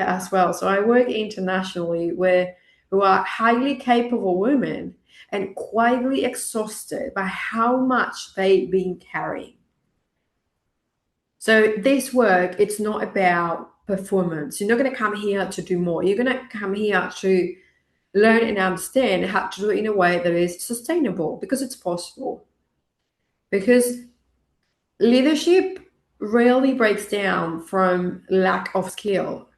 as well. So I work internationally who are highly capable women and quietly exhausted by how much they've been carrying. So this work, it's not about performance. You're not going to come here to do more. You're going to come here to learn and understand how to do it in a way that is sustainable, because it's possible. Because leadership rarely breaks down from lack of skill.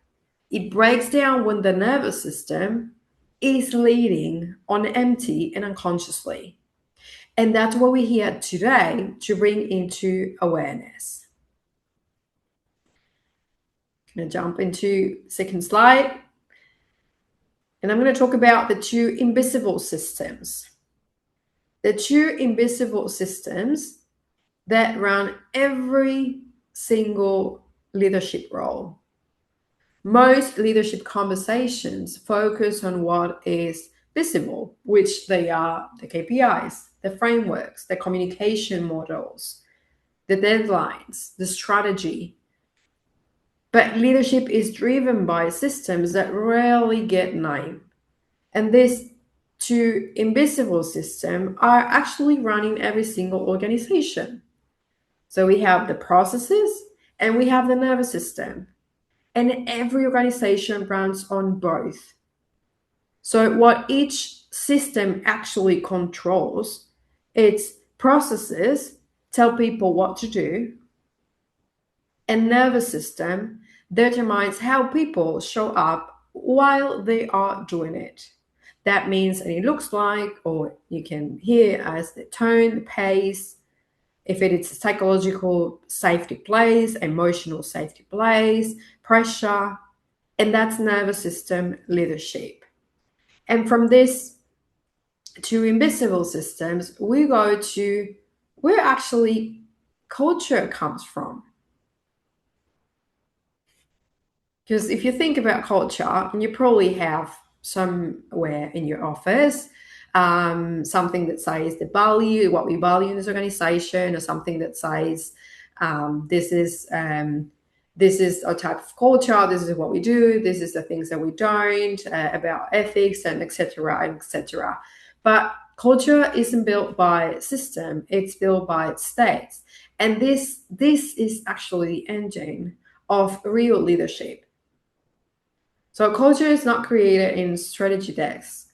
It breaks down when the nervous system is leading on empty and unconsciously. And that's what we're here today to bring into awareness. I'm going to jump into second slide. And I'm going to talk about the two invisible systems. The two invisible systems that run every single leadership role. Most leadership conversations focus on what is visible, which they are the KPIs, the frameworks, the communication models, the deadlines, the strategy. But leadership is driven by systems that rarely get named. And these two invisible systems are actually running every single organization. So we have the processes and we have the nervous system. And every organization runs on both. So what each system actually controls, its processes tell people what to do, and nervous system determines how people show up while they are doing it. That means, and it looks like, or you can hear as the tone, the pace, if it is a psychological safety place, emotional safety place, pressure, and that's nervous system leadership. And from this to invisible systems, we go to where actually culture comes from. Because if you think about culture, and you probably have somewhere in your office something that says the value, what we value in this organization, or something that says this is a type of culture, this is what we do, this is the things that we don't, about ethics and etc. and etc. But culture isn't built by system, it's built by states. And this is actually the engine of real leadership. So culture is not created in strategy decks.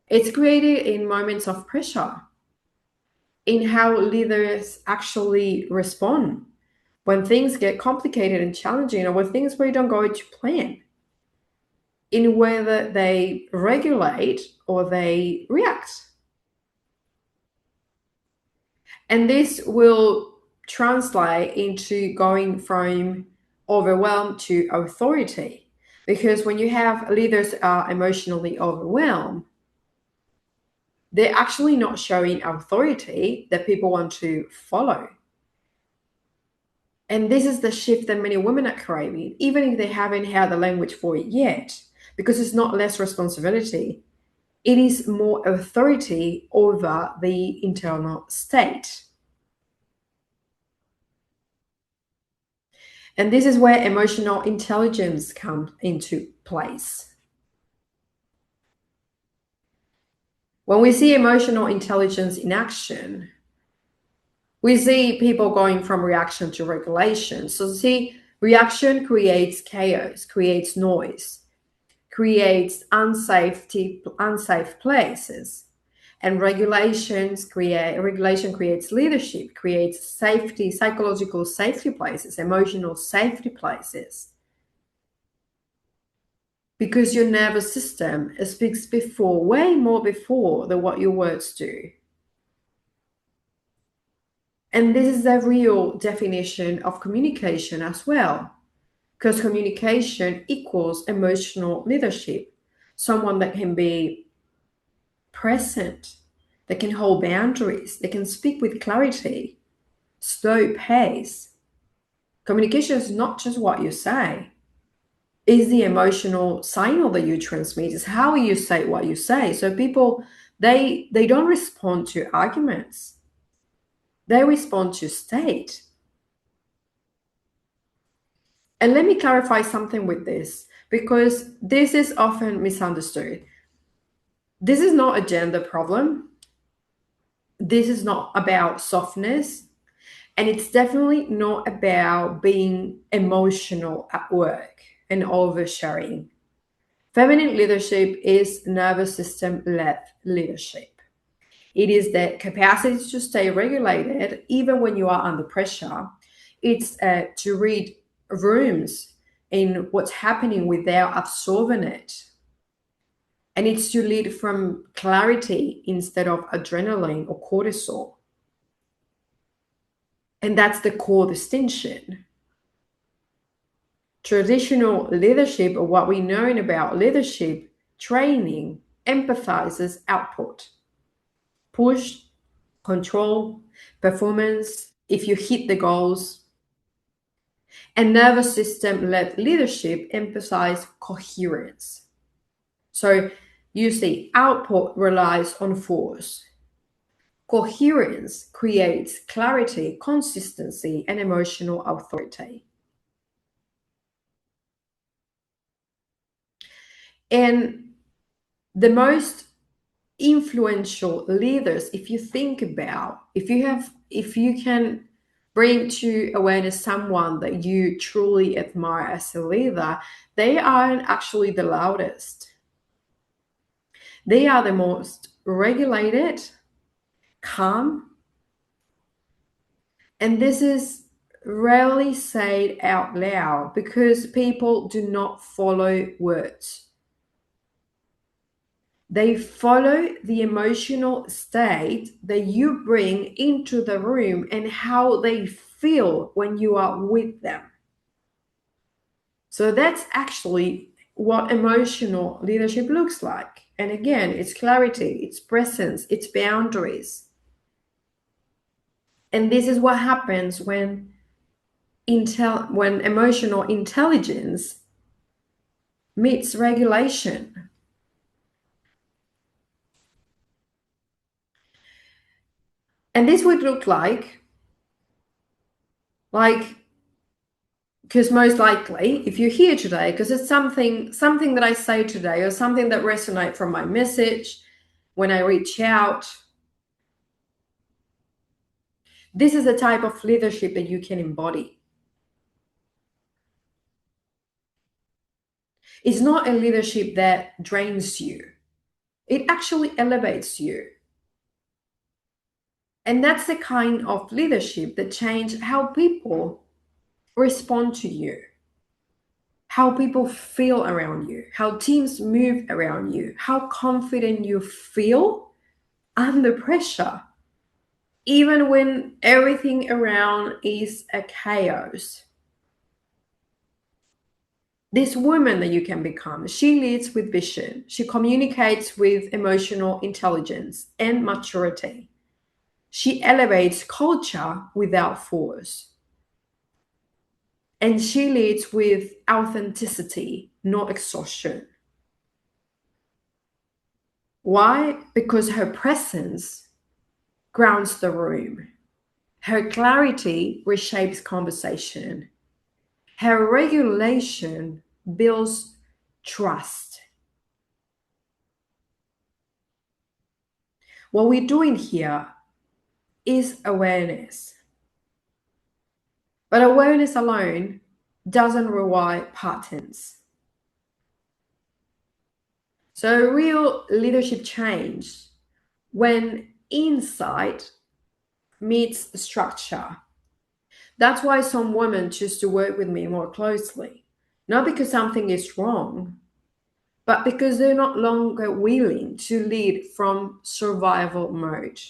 It's created in moments of pressure, in how leaders actually respond when things get complicated and challenging, or when things really don't go to plan, in whether they regulate or they react. And this will translate into going from overwhelmed to authority. Because when you have leaders are emotionally overwhelmed, they're actually not showing authority that people want to follow. And this is the shift that many women are craving, even if they haven't had the language for it yet, because it's not less responsibility. It is more authority over the internal state. And this is where emotional intelligence comes into place. When we see emotional intelligence in action, we see people going from reaction to regulation. So see, reaction creates chaos, creates noise, creates unsafe places. And regulation creates leadership, creates safety, psychological safety places, emotional safety places. Because your nervous system speaks before, way more before than what your words do. And this is the real definition of communication as well. Because communication equals emotional leadership. Someone that can be present, that can hold boundaries, that can speak with clarity, slow pace. Communication is not just what you say. It's the emotional signal that you transmit. It's how you say what you say. So people, they don't respond to arguments. They respond to state. And let me clarify something with this, because this is often misunderstood. This is not a gender problem. This is not about softness. And it's definitely not about being emotional at work and oversharing. Feminine leadership is nervous system led leadership. It is the capacity to stay regulated even when you are under pressure. It's to read rooms in what's happening without absorbing it. And it's to lead from clarity instead of adrenaline or cortisol. And that's the core distinction. Traditional leadership, or what we know about leadership training, emphasizes output, push, control, performance, if you hit the goals. And nervous system led leadership emphasizes coherence. So you see, output relies on force. Coherence creates clarity, consistency, and emotional authority. And the most influential leaders, if you think about, if you can bring to awareness someone that you truly admire as a leader, they aren't actually the loudest. They are the most regulated, calm, and this is rarely said out loud because people do not follow words. They follow the emotional state that you bring into the room and how they feel when you are with them. So that's actually what emotional leadership looks like. And again, it's clarity, it's presence, it's boundaries. And this is what happens when emotional intelligence meets regulation. And this would look like because most likely if you're here today because it's something that I say today or something that resonates from my message when I reach out, this is the type of leadership that you can embody. It's not a leadership that drains you. It actually elevates you. And that's the kind of leadership that changes how people respond to you, how people feel around you, how teams move around you, how confident you feel under pressure, even when everything around is a chaos. This woman that you can become, she leads with vision. She communicates with emotional intelligence and maturity. She elevates culture without force. And she leads with authenticity, not exhaustion. Why? Because her presence grounds the room. Her clarity reshapes conversation. Her regulation builds trust. What we're doing here is awareness. But awareness alone doesn't require patterns. So real leadership change when insight meets structure. That's why some women choose to work with me more closely. Not because something is wrong, but because they're not longer willing to lead from survival mode.